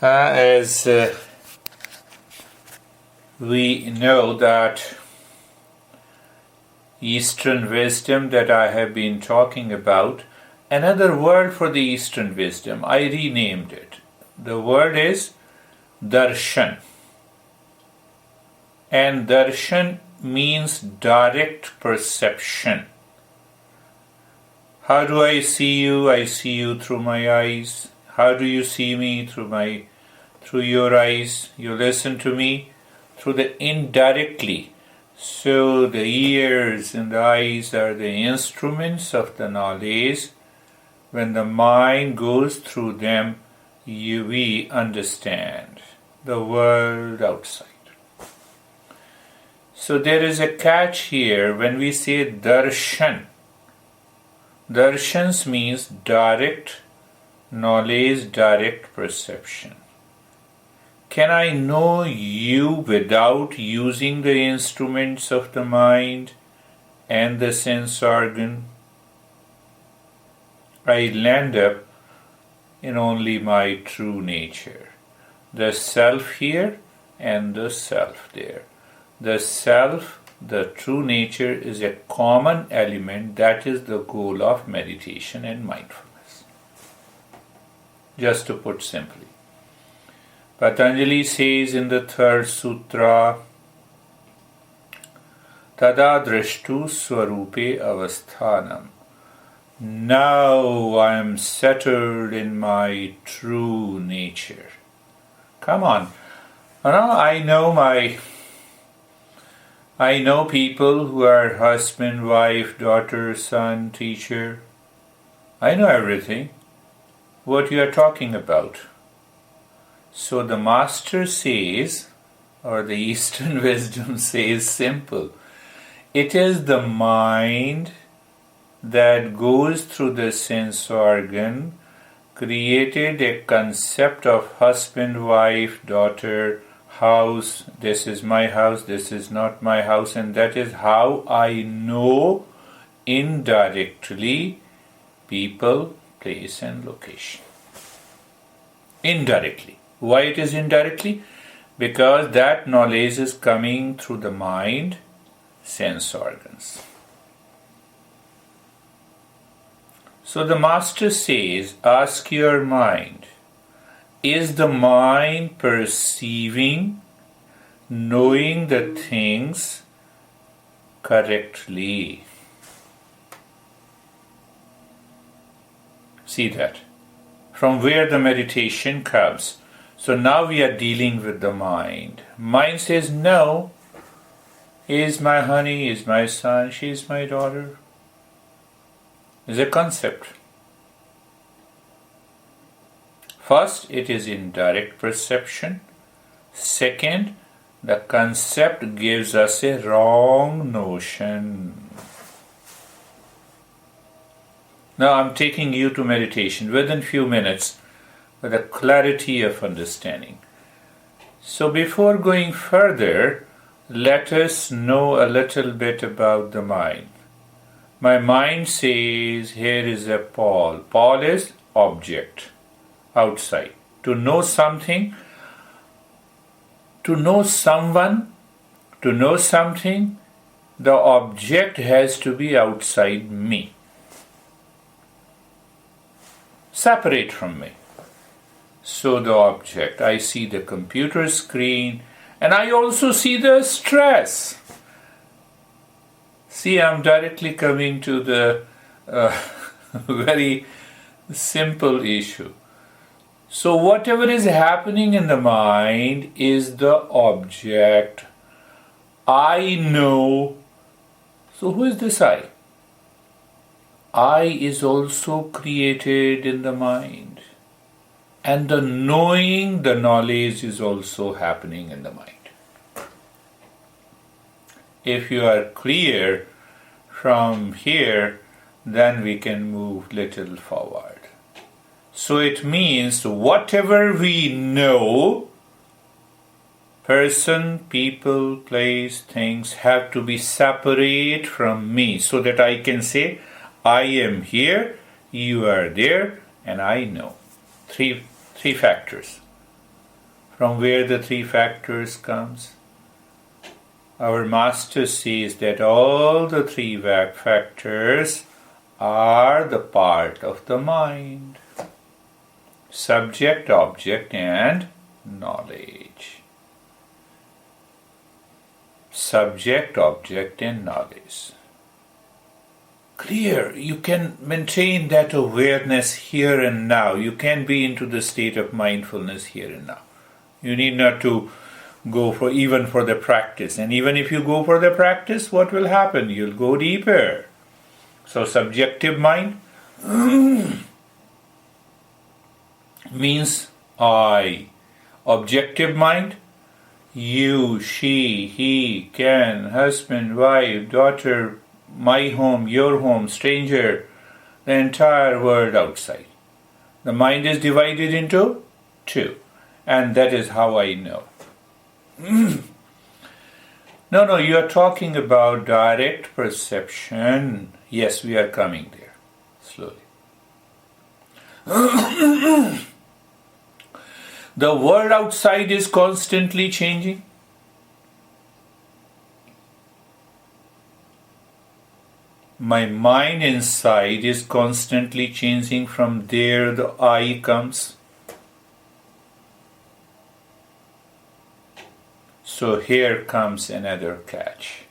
As we know that Eastern wisdom that I have been talking about, another word for the Eastern wisdom, I renamed it. The word is darshan. And darshan means direct perception. How do I see you? I see you through my eyes. How do you see me? Through your eyes. You listen to me through the indirectly. So the ears and the eyes are the instruments of the knowledge. When the mind goes through them, we understand the world outside. So there is a catch here when we say darshan. Darshans means direct knowledge, direct perception. Can I know you without using the instruments of the mind and the sense organ? I land up in only my true nature. The self here and the self there. The self, the true nature, is a common element. That is the goal of meditation and mindfulness. Just to put simply. Patanjali says in the third sutra, Tada drishtu swarupe avasthanam. Now I am settled in my true nature. Come on. I know people who are husband, wife, daughter, son, teacher. I know everything. What you are talking about. So the master says, or the Eastern wisdom says simple. It is the mind that goes through the sense organ, created a concept of husband, wife, daughter, house, this is my house, this is not my house, and that is how I know indirectly people, place and location. Indirectly. Why it is indirectly? Because that knowledge is coming through the mind, sense organs. So the master says, ask your mind, is the mind perceiving, knowing the things correctly? See that. From where the meditation comes. So now we are dealing with the mind. Mind says, no, he is my honey, he is my son, she is my daughter. It's a concept. First, it is indirect perception. Second, the concept gives us a wrong notion. Now I'm taking you to meditation within few minutes with a clarity of understanding. So before going further, let us know a little bit about the mind. My mind says, here is a Paul. Paul is object, outside. To know something, to know someone, to know something, the object has to be outside me. Separate from me. So the object, I see the computer screen and I also see the stress. See, I'm directly coming to the very simple issue. So whatever is happening in the mind is the object. I know. So who is this I? I is also created in the mind. And the knowing, the knowledge is also happening in the mind. If you are clear from here, then we can move little forward. So it means whatever we know, person, people, place, things have to be separate from me so that I can say, I am here, you are there, and I know. Three factors. from where the three factors comes. Our master says that all the three factors are the part of the mind. Subject, object, and knowledge. Subject, object, and knowledge. Clear. You can maintain that awareness here and now. You can be into the state of mindfulness here and now. You need not to go for the practice. And even if you go for the practice, what will happen? You'll go deeper. So subjective mind means I. Objective mind, you, she, he, can, husband, wife, daughter, my home, your home, stranger, the entire world outside. The mind is divided into two. And that is how I know. No, you are talking about direct perception. Yes, we are coming there, slowly. The world outside is constantly changing. My mind inside is constantly changing. From there the I comes. So here comes another catch.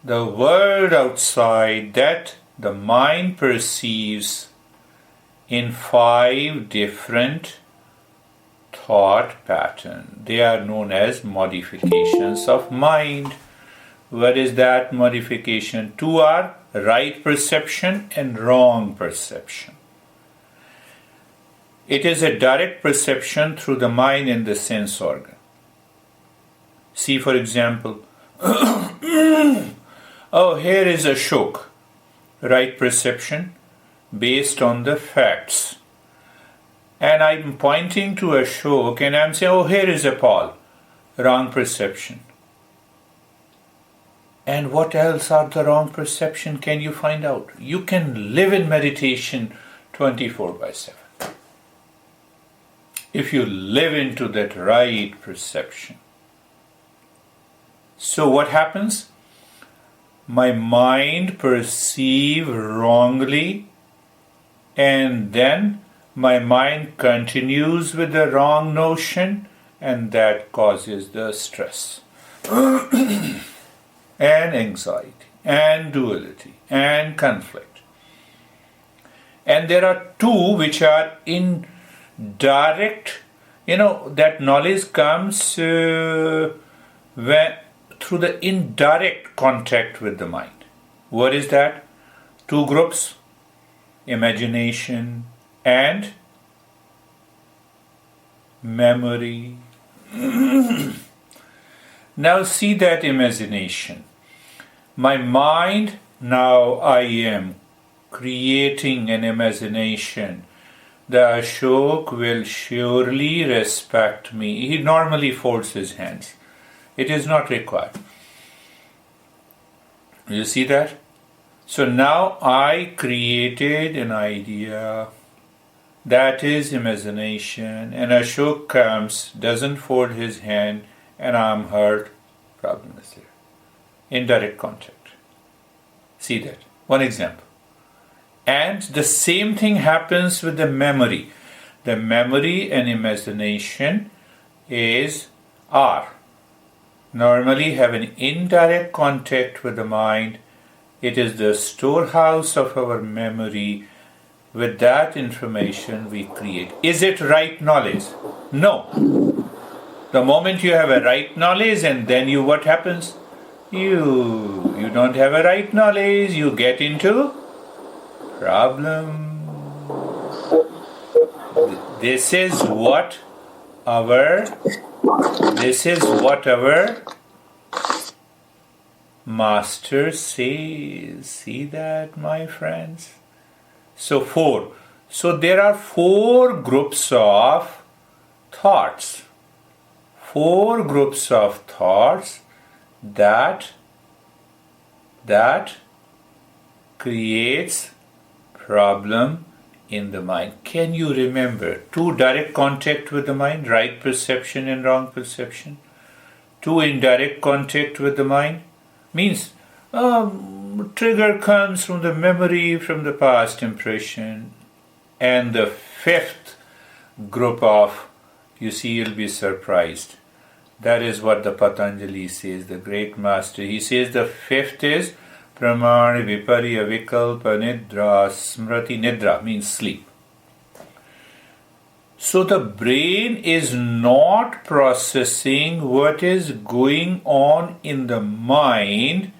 The world outside that the mind perceives in 5 different thought patterns. They are known as modifications of mind. What is that modification? 2 are right perception and wrong perception. It is a direct perception through the mind and the sense organ. See, for example, oh, here is Ashok. Right perception based on the facts. And I'm pointing to Ashok and I'm saying, oh, here is a Paul. Wrong perception. And what else are the wrong perception? Can you find out? You can live in meditation 24/7. If you live into that right perception. So what happens? My mind perceives wrongly, and then my mind continues with the wrong notion, and that causes the stress and anxiety and duality and conflict. And there are 2 which are in direct, that knowledge comes through the indirect contact with the mind. What is that? 2 groups, imagination and memory. Now see that imagination. My mind, now I am creating an imagination. The Ashok will surely respect me. He normally folds his hands. It is not required. You see that? So now I created an idea. That is imagination. And Ashok comes, doesn't fold his hand, and I'm hurt. Problem is there. Indirect contact. See that? One example. And the same thing happens with the memory. The memory and imagination are normally have an indirect contact with the mind. It is the storehouse of our memory. With that information we create. Is it right knowledge? No. The moment you have a right knowledge and then what happens? You don't have a right knowledge, you get into problem. This is what our master says. See that, my friends? So 4. So there are 4 groups of thoughts. 4 groups of thoughts that creates problem in the mind. Can you remember two direct contact with the mind, right perception and wrong perception? Two indirect contact with the mind means trigger comes from the memory, from the past impression, and the fifth group of, you see, you'll be surprised. That is what the Patanjali says, the great master. He says the fifth is Pramana Viparya Vikalpa Nidra Smriti. Nidra means sleep. So the brain is not processing what is going on in the mind.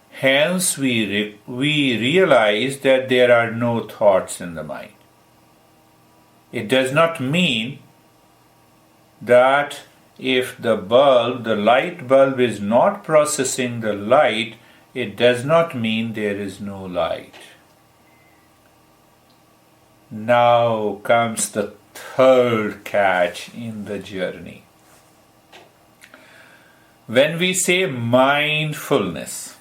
Hence we realize that there are no thoughts in the mind. It does not mean that if the light bulb is not processing the light, it does not mean there is no light. Now comes the third catch in the journey. When we say mindfulness,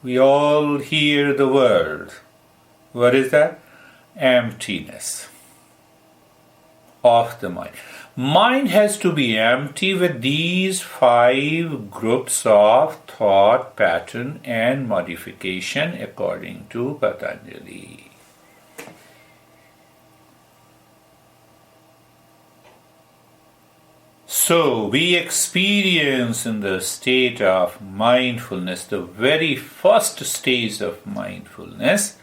we all hear the word. What is that? Emptiness of the mind. Mind has to be empty with these 5 groups of thought, pattern and modification according to Patanjali. So we experience in the state of mindfulness, the very first stage of mindfulness,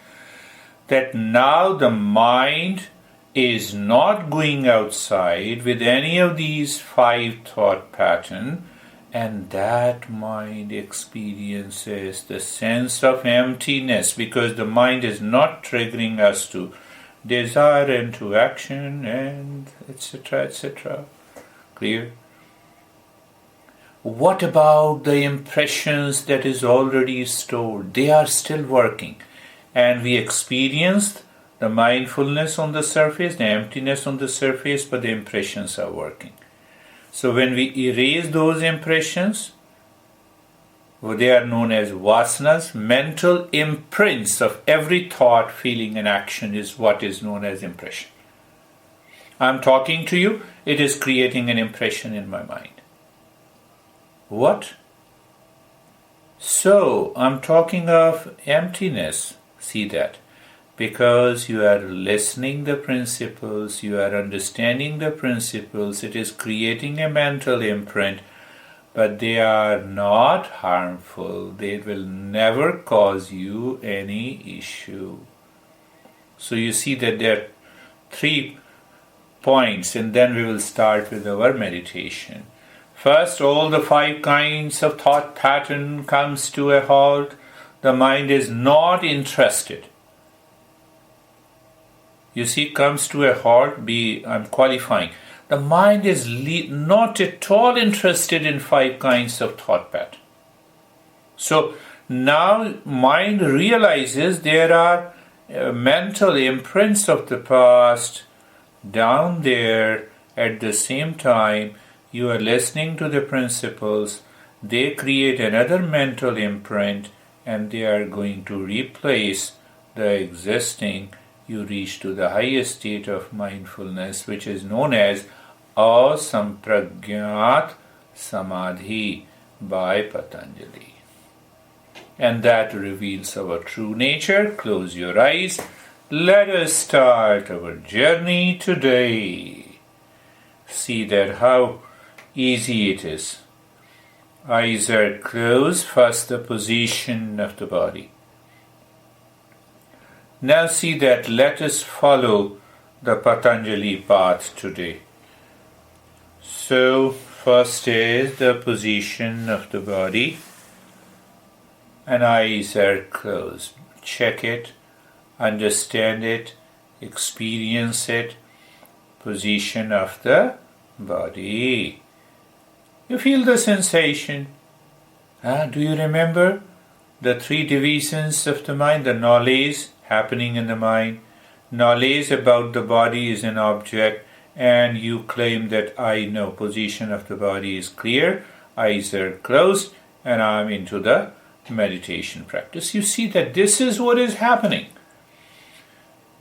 that now the mind is not going outside with any of these 5 thought patterns, and that mind experiences the sense of emptiness because the mind is not triggering us to desire and to action and etc. etc. Clear? What about the impressions that is already stored? They are still working, and we experienced the mindfulness on the surface, the emptiness on the surface, but the impressions are working. So when we erase those impressions, they are known as vasanas, mental imprints of every thought, feeling and action is what is known as impression. I'm talking to you, it is creating an impression in my mind. What? So, I'm talking of emptiness. See that? Because you are listening the principles, you are understanding the principles, it is creating a mental imprint, but they are not harmful. They will never cause you any issue. So you see that there are 3 points, and then we will start with our meditation. First, all the 5 kinds of thought pattern comes to a halt. The mind is not interested. You see, comes to a halt, I'm qualifying. The mind is not at all interested in 5 kinds of thought pattern. So now mind realizes there are mental imprints of the past down there. At the same time, you are listening to the principles. They create another mental imprint, and they are going to replace the existing. You reach to the highest state of mindfulness, which is known as Asampragyat Samadhi by Patanjali. And that reveals our true nature. Close your eyes. Let us start our journey today. See that how easy it is. Eyes are closed. First, the position of the body. Now see that let us follow the Patanjali path today. So, first is the position of the body, and eyes are closed. Check it, understand it, experience it. Position of the body. You feel the sensation. Do you remember the 3 divisions of the mind? The knowledge happening in the mind. Knowledge about the body is an object, and you claim that I know. Position of the body is clear. Eyes are closed, and I'm into the meditation practice. You see that this is what is happening.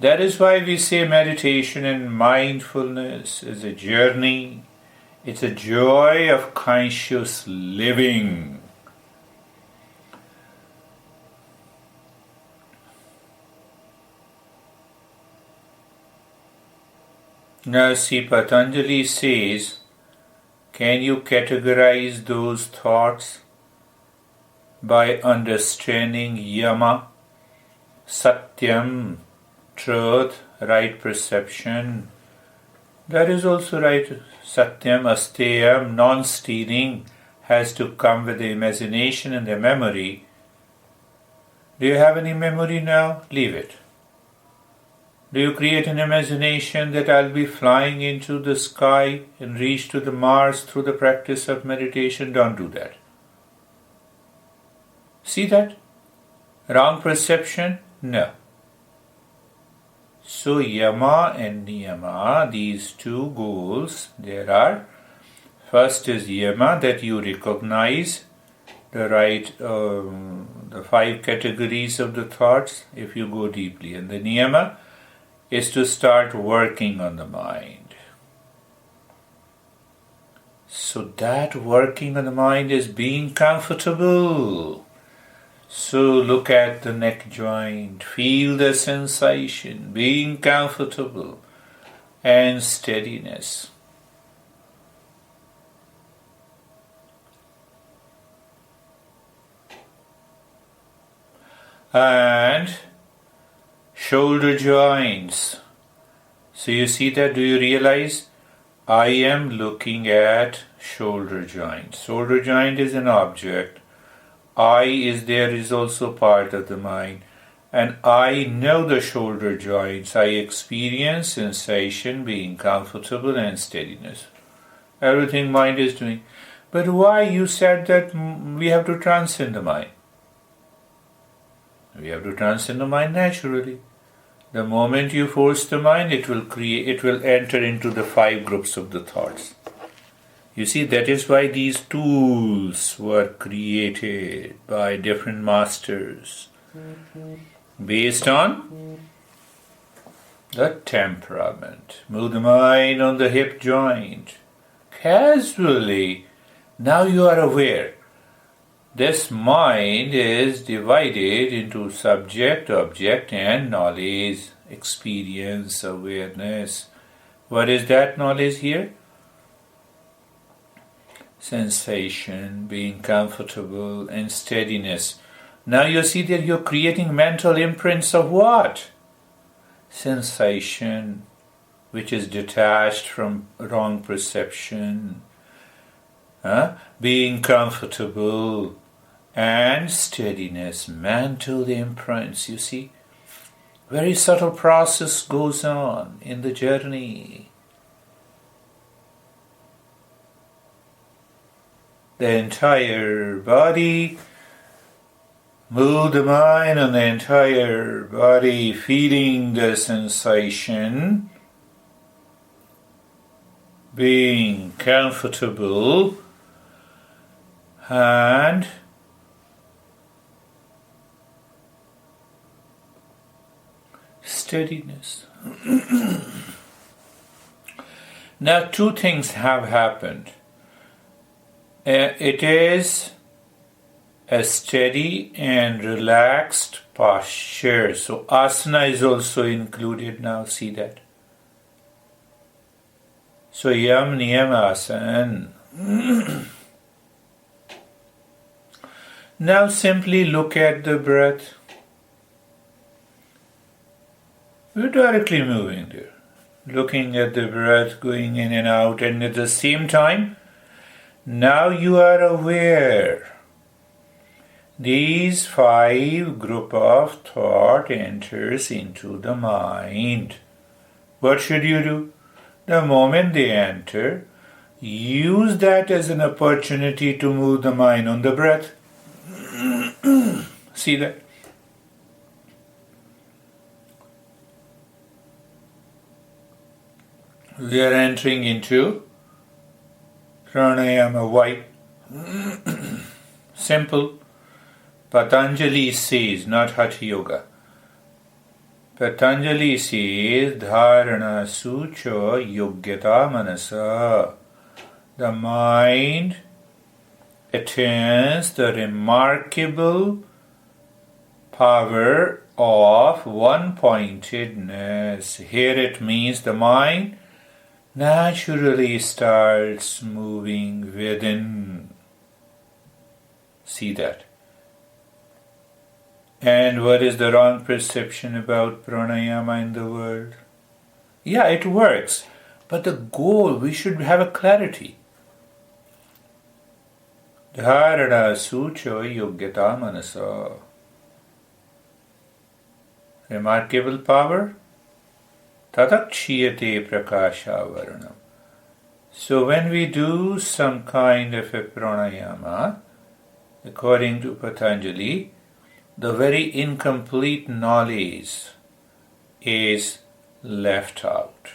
That is why we say meditation and mindfulness is a journey. It's a joy of conscious living. Now see, Patanjali says, can you categorize those thoughts by understanding yama, satyam, truth, right perception? That is also right. Satyam, asteyam, non-stealing has to come with the imagination and the memory. Do you have any memory now? Leave it. Do you create an imagination that I'll be flying into the sky and reach to the Mars through the practice of meditation? Don't do that. See that? Wrong perception? No. So yama and niyama, these two goals, there are. First is yama, that you recognize the right, the 5 categories of the thoughts if you go deeply. And the niyama is to start working on the mind. So that working on the mind is being comfortable. So look at the neck joint, feel the sensation, being comfortable, and steadiness. And shoulder joints. So you see that, do you realize? I am looking at shoulder joint. Shoulder joint is an object. I is there is also part of the mind. And I know the shoulder joints. I experience sensation, being comfortable and steadiness. Everything mind is doing. But why you said that we have to transcend the mind? We have to transcend the mind naturally. The moment you force the mind, it will enter into the 5 groups of the thoughts. You see, that is why these tools were created by different masters based on the temperament. Move the mind on the hip joint. Casually, now you are aware. This mind is divided into subject, object, and knowledge, experience, awareness. What is that knowledge here? Sensation, being comfortable, and steadiness. Now you see that you're creating mental imprints of what? Sensation, which is detached from wrong perception. Being comfortable, and steadiness, mental imprints. You see, very subtle process goes on in the journey. The entire body, move the mind on the entire body, feeling the sensation, being comfortable, and steadiness. Now 2 things have happened. It is a steady and relaxed posture. So asana is also included now, see that. So yam niyam asana. Now simply look at the breath. We're directly moving there, looking at the breath going in and out, and at the same time, now you are aware. These 5 group of thought enters into the mind. What should you do? The moment they enter, use that as an opportunity to move the mind on the breath. See that? We are entering into pranayama. Why? Simple. Patanjali says, not Hatha Yoga. Patanjali says, Dharana Sucho Yogyata Manasa. The mind attains the remarkable power of one-pointedness. Here it means the mind naturally starts moving within. See that. And what is the wrong perception about pranayama in the world? Yeah, it works, but the goal, we should have a clarity. Dharana sucho yogyata manasa. Remarkable power. Tatakshiyate prakasha varanam. So when we do some kind of a pranayama, according to Patanjali, the very incomplete knowledge is left out.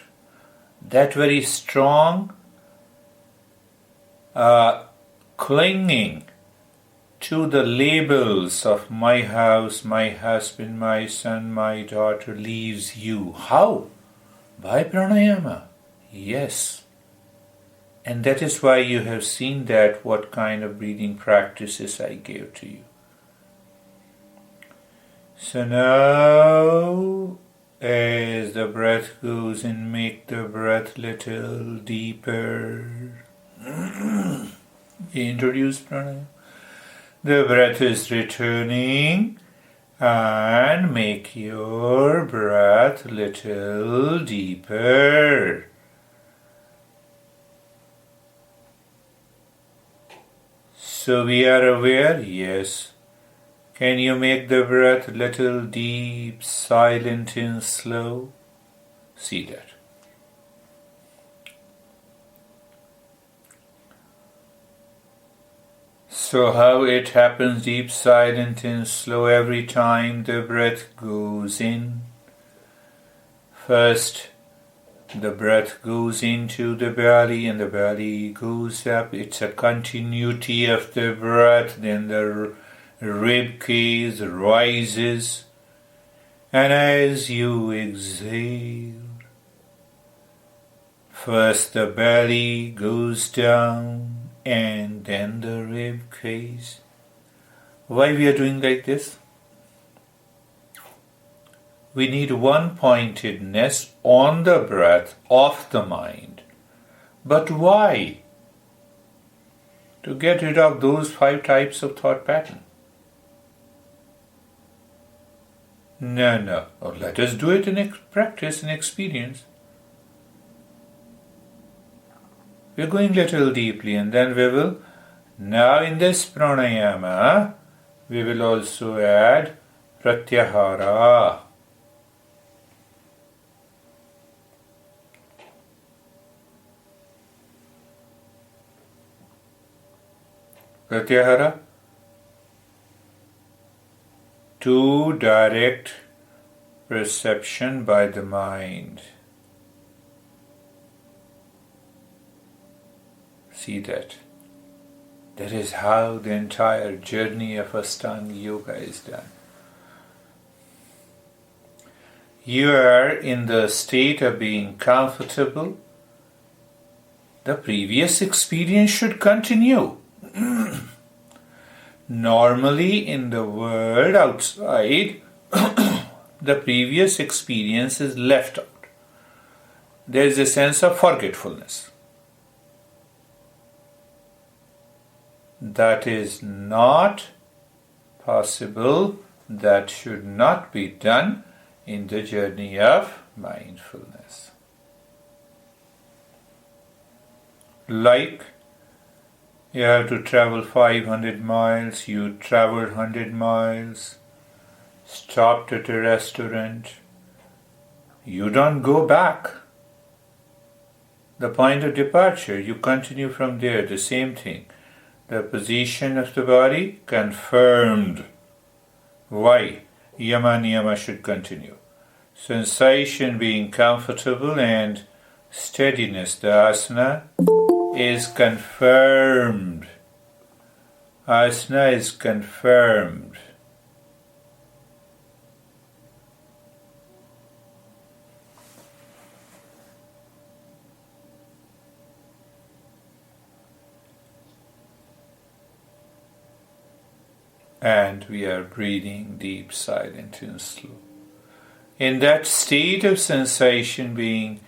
That very strong clinging to the labels of my house, my husband, my son, my daughter leaves you. How? By pranayama. Yes. And that is why you have seen that what kind of breathing practices I gave to you. So now, as the breath goes in, make the breath little deeper. We introduce pranayama. The breath is returning, and make your breath little deeper. So we are aware, yes. Can you make the breath little deep, silent and slow? See that. So how it happens, deep, silent and slow every time the breath goes in. First, the breath goes into the belly and the belly goes up. It's a continuity of the breath. Then the rib cage rises. And as you exhale, first the belly goes down and then the rib cage. Why we are doing like this? We need one-pointedness on the breath, off the mind. But why? To get rid of those 5 types of thought pattern. No. Oh, let us do it in practice and experience. We're going little deeply, and then we will, now in this pranayama, we will also add pratyahara. Pratyahara, to direct perception by the mind. See that. That is how the entire journey of Ashtanga Yoga is done. You are in the state of being comfortable. The previous experience should continue. Normally in the world outside, the previous experience is left out. There is a sense of forgetfulness. That is not possible. That should not be done in the journey of mindfulness. Like you have to travel 500 miles, you traveled 100 miles, stopped at a restaurant, you don't go back. The point of departure, you continue from there, the same thing. The position of the body confirmed. Why? Yama niyama should continue. Sensation being comfortable and steadiness, the asana, is confirmed. Asana is confirmed. and we are breathing deep, silent and slow. In that state of sensation, being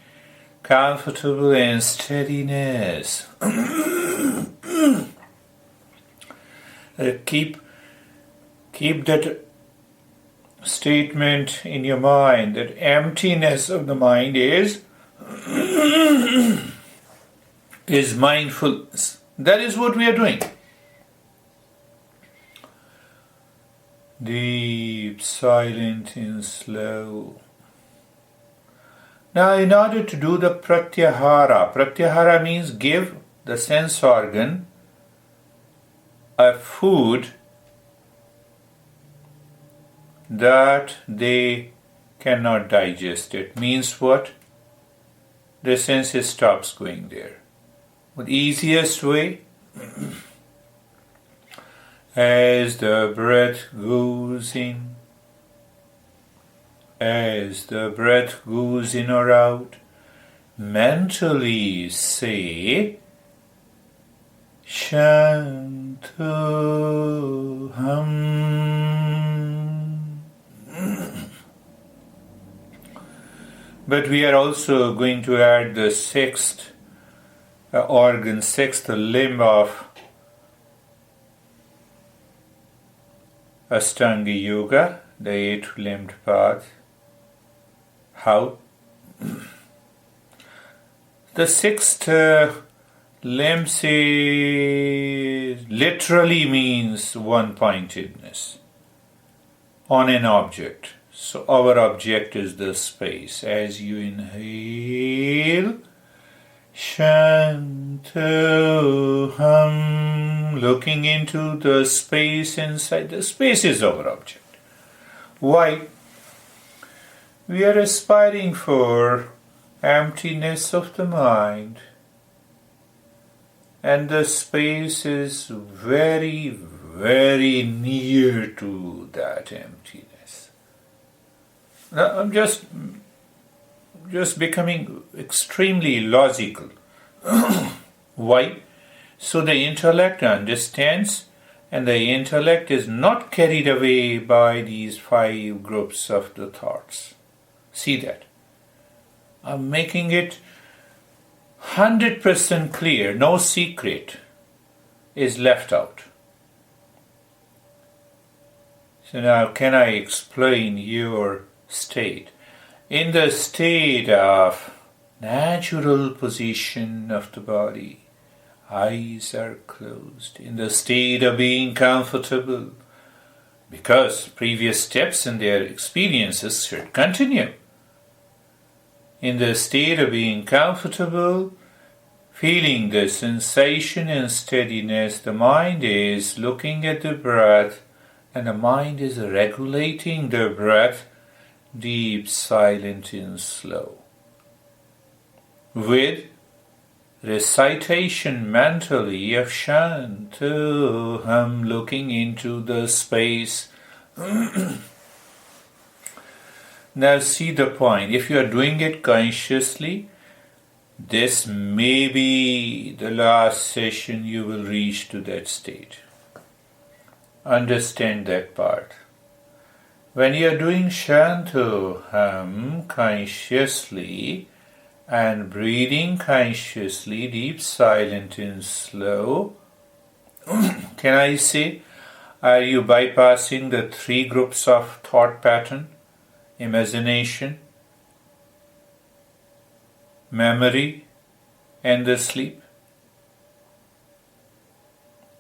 comfortable and steadiness, keep that statement in your mind, that emptiness of the mind is mindfulness. That is what we are doing. Deep, silent and slow. Now, in order to do the pratyahara means give the sense organ a food that they cannot digest. It means what? The senses stops going there. The easiest way, as the breath goes in, as the breath goes in or out, mentally say Shantoham. But we are also going to add the sixth organ, sixth limb of Ashtanga Yoga, the eight-limbed path. How? The sixth limb literally means one-pointedness on an object. So our object is the space. As you inhale, Shantoham, looking into the space inside. The space is our object. Why? We are aspiring for emptiness of the mind, and the space is very, very near to that emptiness. Now, I'm just becoming extremely logical. Why? So the intellect understands, and the intellect is not carried away by these five groups of the thoughts. See that? I'm making it 100% clear, no secret is left out. So now can I explain your state? In the state of natural position of the body, eyes are closed, in the state of being comfortable, because previous steps in their experiences should continue. In the state of being comfortable, feeling the sensation and steadiness, the mind is looking at the breath, and the mind is regulating the breath, deep, silent and slow, with recitation mentally of Shantoham, looking into the space. Now see the point. If you are doing it consciously, this may be the last session you will reach to that state. Understand that part. When you are doing Shantoham consciously and breathing consciously, deep, silent and slow, can I say, are you bypassing the three groups of thought pattern? Imagination, memory, and the sleep?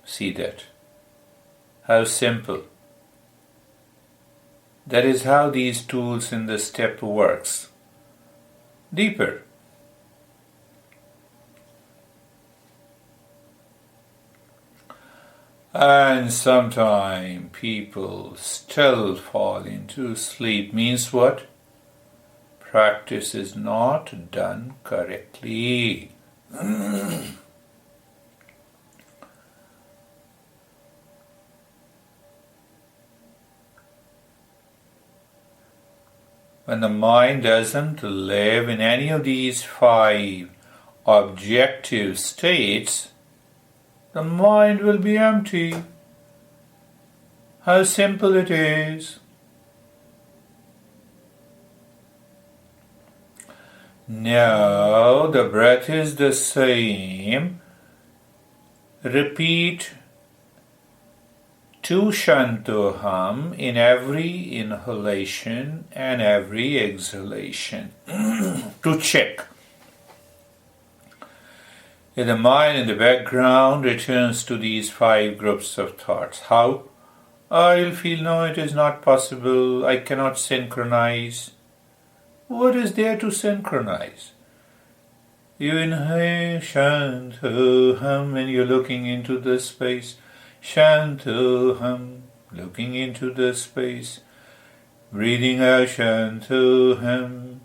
See that? How simple. That is how these tools in the step works. Deeper. And sometimes people still fall into sleep. Means what? Practice is not done correctly. When the mind doesn't live in any of these five objective states, the mind will be empty. How simple it is. Now the breath is the same. Repeat 2 Shantoham in every inhalation and every exhalation to check. If the mind in the background returns to these 5 groups of thoughts, how? I'll feel no, it is not possible, I cannot synchronize. What is there to synchronize? You inhale Shantoham and you're looking into the space. Shantoham, looking into the space. Breathing out Shantoham.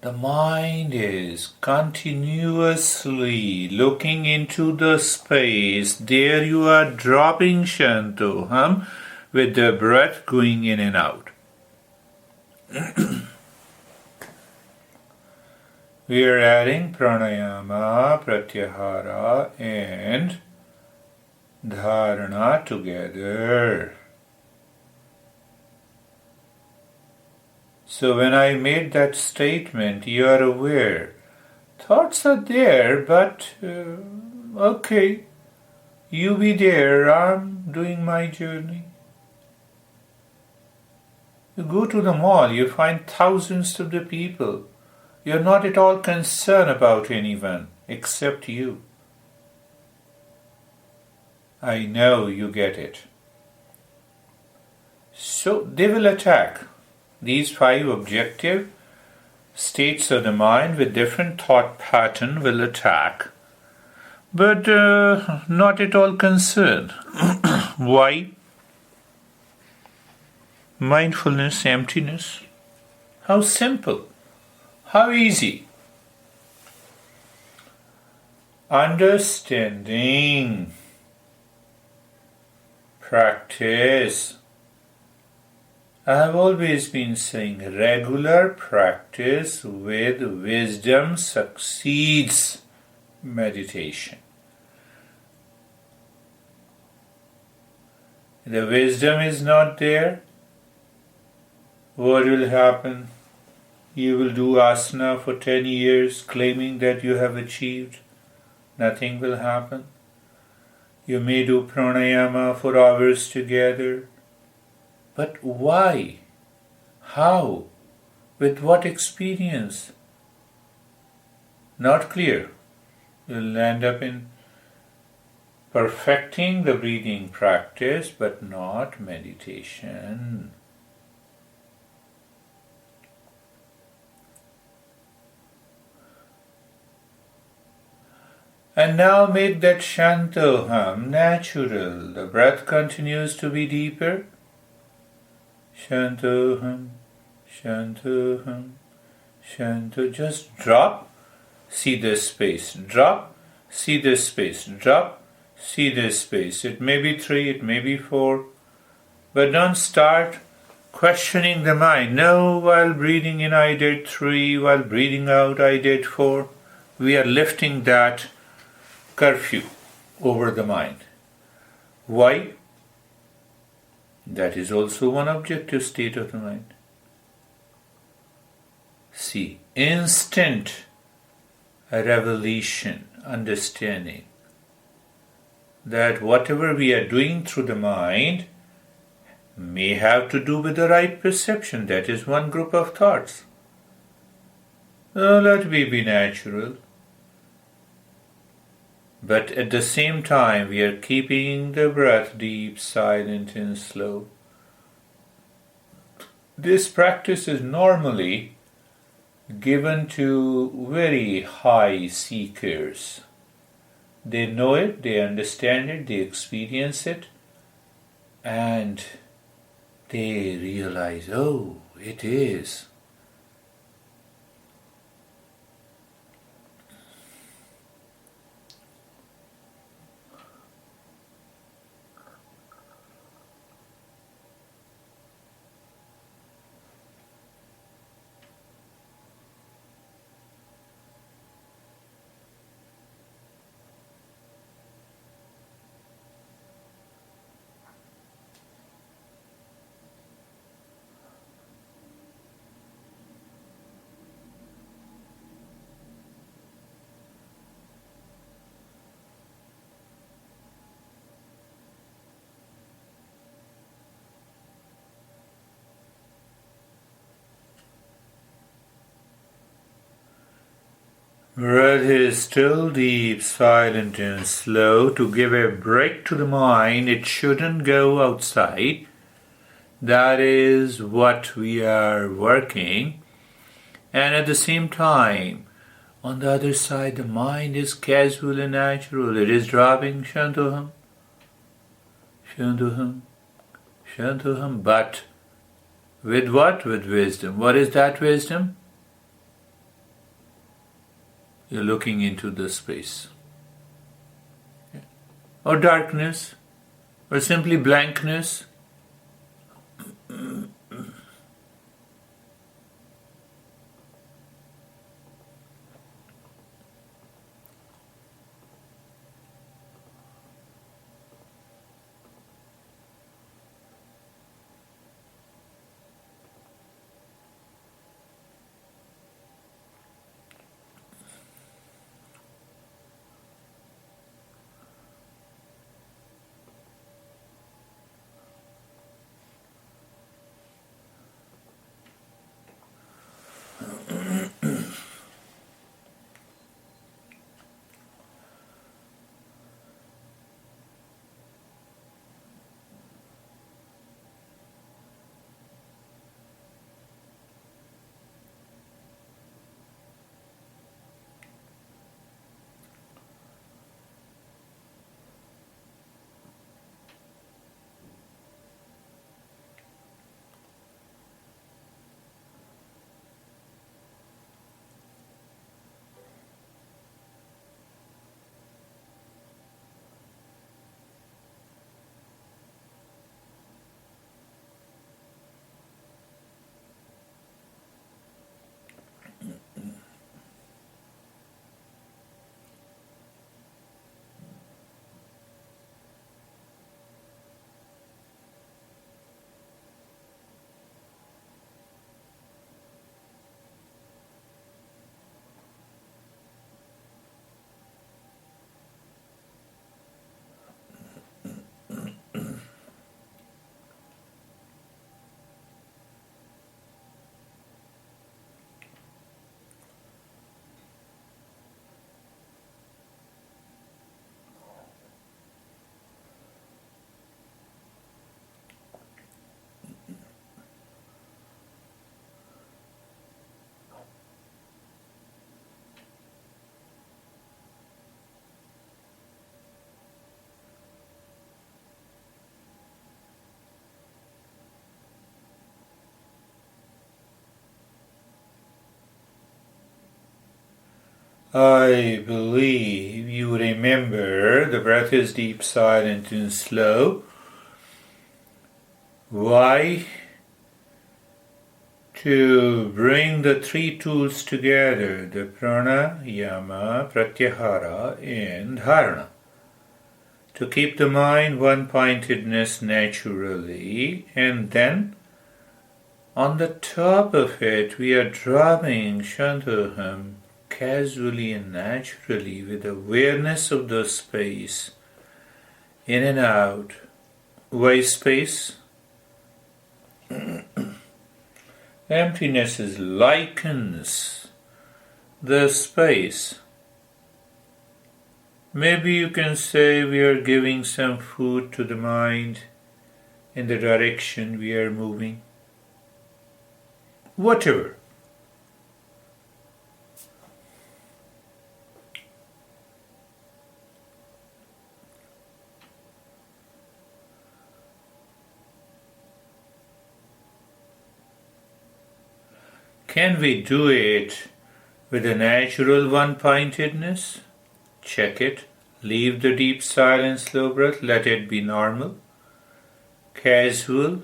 The mind is continuously looking into the space. There you are dropping Shantoham with the breath going in and out. We are adding pranayama, pratyahara and dharana together. So when I made that statement, you are aware. Thoughts are there, but okay, you be there, I'm doing my journey. You go to the mall, you find thousands of the people. You're not at all concerned about anyone except you. I know you get it. So they will attack. These 5 objective states of the mind with different thought pattern will attack, but not at all concerned. Why? Mindfulness, emptiness. How simple. How easy. Understanding. Practice. I have always been saying regular practice with wisdom succeeds meditation. The wisdom is not there. What will happen? You will do asana for 10 years claiming that you have achieved. Nothing will happen. You may do pranayama for hours together. But why? How? With what experience? Not clear. You'll end up in perfecting the breathing practice, but not meditation. And now make that Shantoham natural. The breath continues to be deeper. Shantoham, Shantoham, Shanto. Just drop, see this space. Drop, see this space. Drop, see this space. It may be 3, it may be 4. But don't start questioning the mind. No, while breathing in I did 3, while breathing out I did 4. We are lifting that curfew over the mind. Why? That is also one objective state of the mind. See, instant revelation, understanding that whatever we are doing through the mind may have to do with the right perception. That is one group of thoughts. Let me be natural. But at the same time, we are keeping the breath deep, silent, and slow. This practice is normally given to very high seekers. They know it, they understand it, they experience it, and they realize, oh, it is. Breath is still deep, silent and slow to give a break to the mind. It shouldn't go outside. That is what we are working. And at the same time, on the other side, the mind is casual and natural. It is dropping Shantoham, Shantoham, Shantoham. But with what? With wisdom. What is that wisdom? You're looking into the space. Or darkness. Or simply blankness. I believe you remember the breath is deep, silent and slow. Why? To bring the three tools together, the prana, yama, pratyahara and dharana. To keep the mind one-pointedness naturally, and then on the top of it we are dropping Shantoham casually and naturally with awareness of the space, in and out. Why space? Emptiness is likens the space. Maybe you can say we are giving some food to the mind in the direction we are moving. Whatever. Can we do it with a natural one-pointedness? Check it. Leave the deep, silent, slow breath. Let it be normal, casual.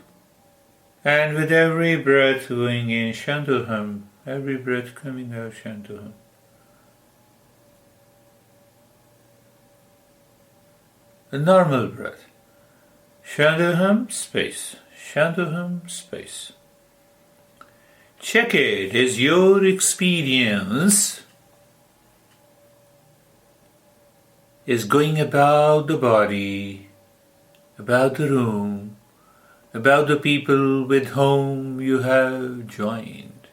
And with every breath going in, Shantoham. Every breath coming out, Shantoham. A normal breath. Shantoham, space. Shantoham, space. Check it. Is your experience is going about the body, about the room, about the people with whom you have joined.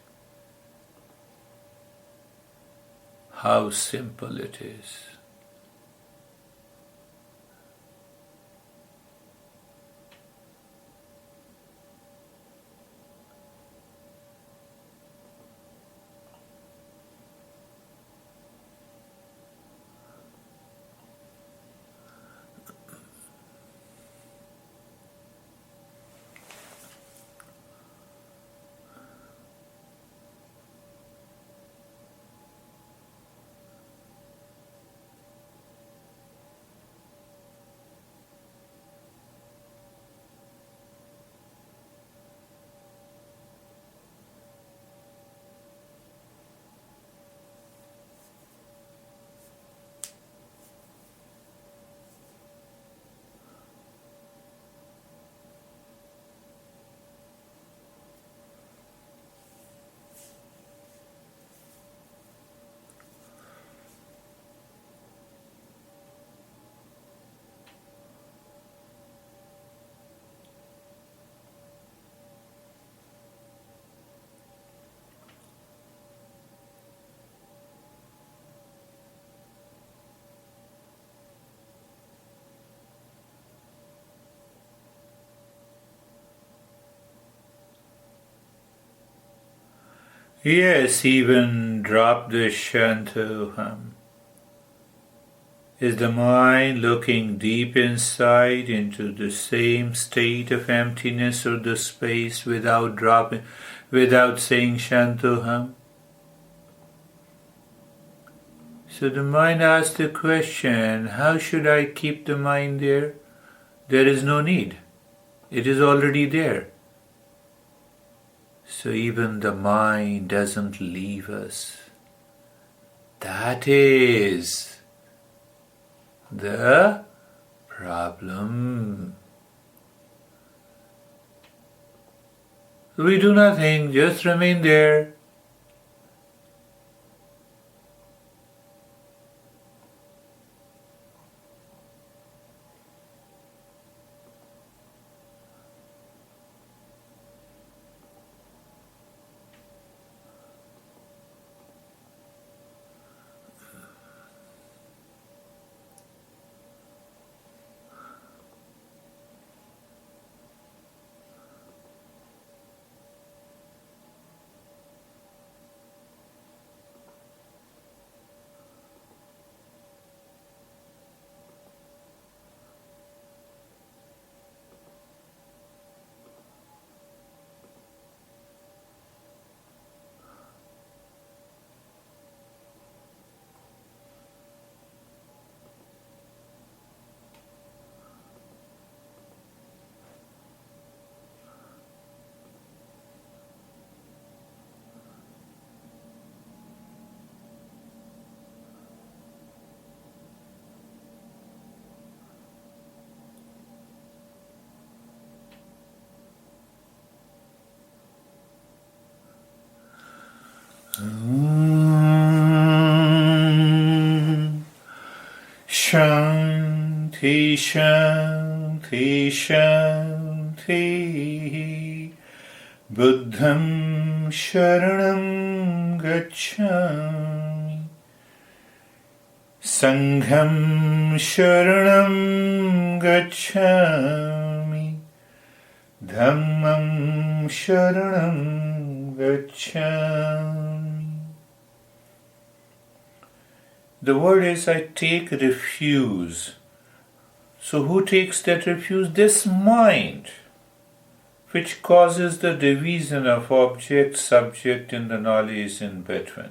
How simple it is. Yes, even drop the Shantoham. Is the mind looking deep inside into the same state of emptiness or the space without saying Shantoham? So the mind asks the question, how should I keep the mind there? There is no need. It is already there. So even the mind doesn't leave us. That is the problem. We do nothing, just remain there. Shanti, Shanti, Shanti. Buddham Sharanam Gacchami. Sangham Sharanam Gacchami. Dhammam Sharanam Gacchami. The word is I take refuge. So who takes that refuge? This mind, which causes the division of object, subject, and the knowledge in between.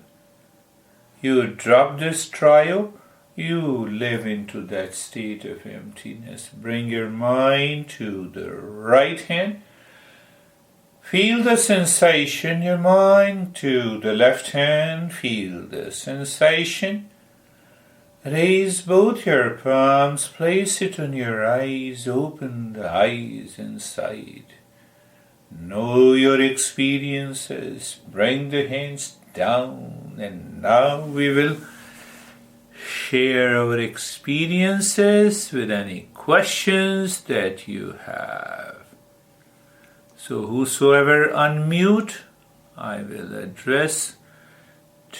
You drop this trio, you live into that state of emptiness. Bring your mind to the right hand. Feel the sensation, your mind to the left hand. Feel the sensation. Raise both your palms, place it on your eyes, open the eyes inside. Know your experiences, bring the hands down, and now we will share our experiences with any questions that you have. So whosoever unmute, I will address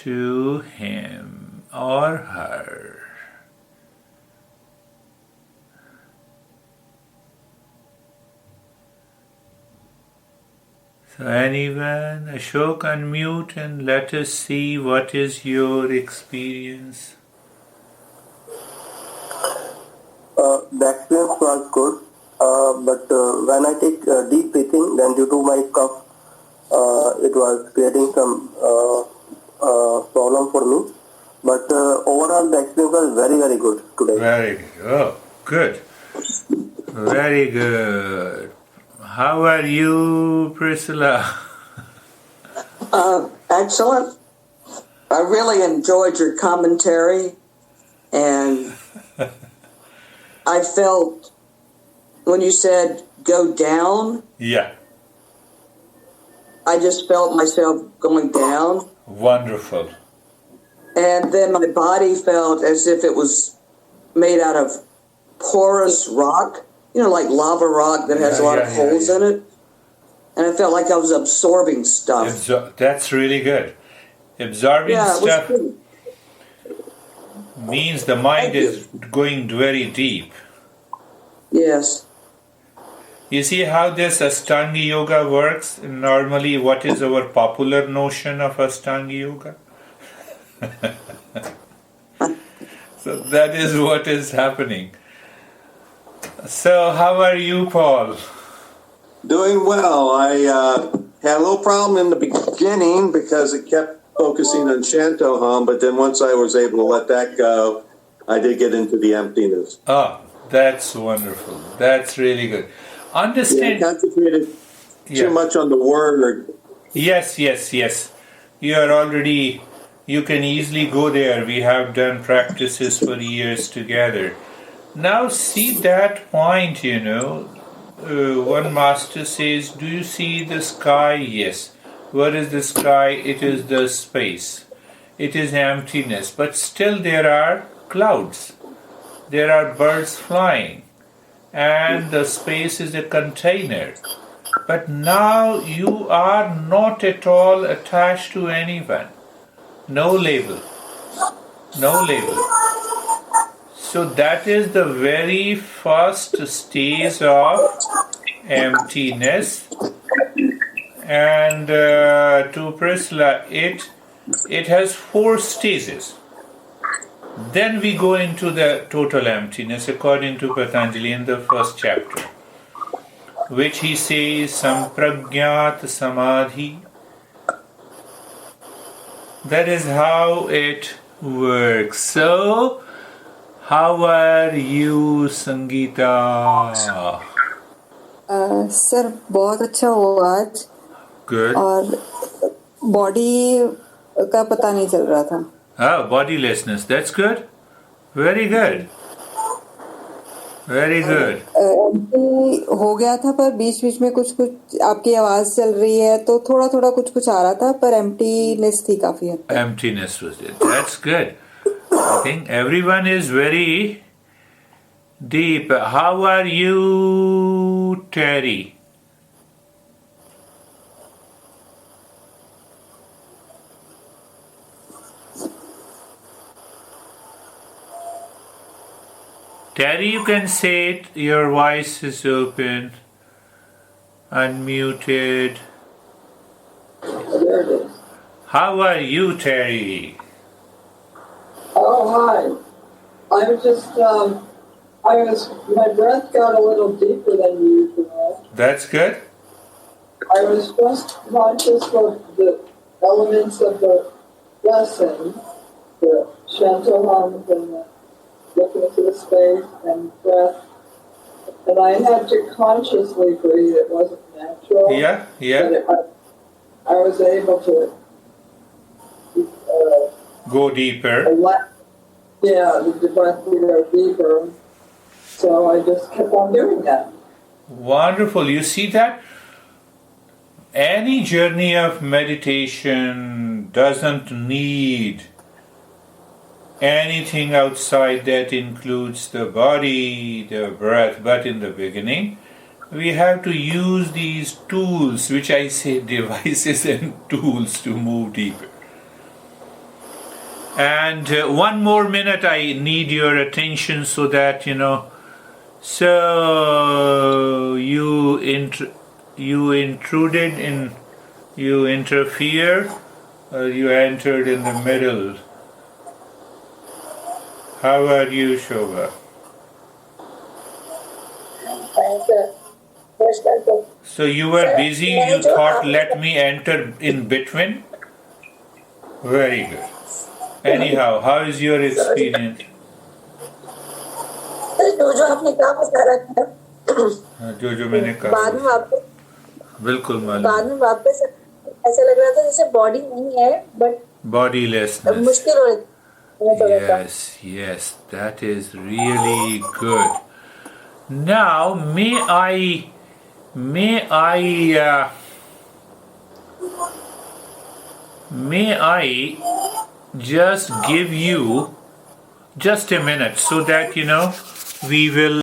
to him. or her. So anyone, Ashok, unmute and let us see what is your experience. The experience was good, but when I take deep breathing, then due to my cough, it was creating some problem for me. But overall, the experience was very, very good today. Very good. Oh, good. Very good. How are you, Priscilla? Excellent. I really enjoyed your commentary, and I felt when you said go down, Yeah. I just felt myself going down. Wonderful. And then my body felt as if it was made out of porous rock, like lava rock that has a lot of holes in it. And I felt like I was absorbing stuff. That's really good. Absorbing stuff good. means the mind is going very deep. Yes. You see how this Ashtanga Yoga works? Normally, what is our popular notion of Ashtanga Yoga? So that is what is happening. So how are you, Paul? Doing well. I had a little problem in the beginning because it kept focusing on Shanto Hum, but then once I was able to let that go, I did get into the emptiness. Ah, that's wonderful. That's really good. Understand. I concentrated too much on the word. Yes. You can easily go there. We have done practices for years together. Now see that point, one master says, do you see the sky? Yes. What is the sky? It is the space. It is emptiness. But still there are clouds. There are birds flying. And the space is a container. But now you are not at all attached to anyone. No label. No label. So that is the very first stage of emptiness. And to Priscilla, it has 4 stages. Then we go into the total emptiness according to Patanjali in the first chapter, which he says Sampragyat Samadhi. That is how it works. So, how are you, Sangeeta? Sir बहुत अच्छा हुआ आज. Good. और body का पता नहीं चल रहा था. Bodilessness. That's good. Very good. Very good. हो गया था पर बीच बीच में कुछ आपकी आवाज चल रही है तो थोड़ा थोड़ा कुछ आ रहा था पर एम्प्टीनेस थी काफी. Emptiness was it. That's good. I think everyone is very deep. How are you, Terry? Terry, you can say it. Your voice is open, unmuted. There it is. How are you, Terry? Oh, hi. I was just, my breath got a little deeper than usual. That's good. I was just conscious of the elements of the lesson, the Shanto hums and the looking into the space and breath. And I had to consciously breathe. It wasn't natural. Yeah. But I was able to Go deeper. the breath would go deeper. So I just kept on doing that. Wonderful. You see that? Any journey of meditation doesn't need anything outside that includes the body, the breath. But in the beginning, we have to use these tools, which I say devices and tools, to move deeper. And one more minute, I need your attention so that So you intruded in, you interfere, or you entered in the middle. How are you, Shobha? So you were busy, you thought, let me enter in between? Very good. Anyhow, how is your experience? जो आपने कहा वो सारा था। जो मैंने कहा बाद में वापस बिल्कुल मालूम। बाद में वापस ऐसा लग रहा था जैसे बॉडी नहीं है बट bodilessness. मुश्किल हो रही थी। Yes, that is really good. Now, may I just give you just a minute so that we will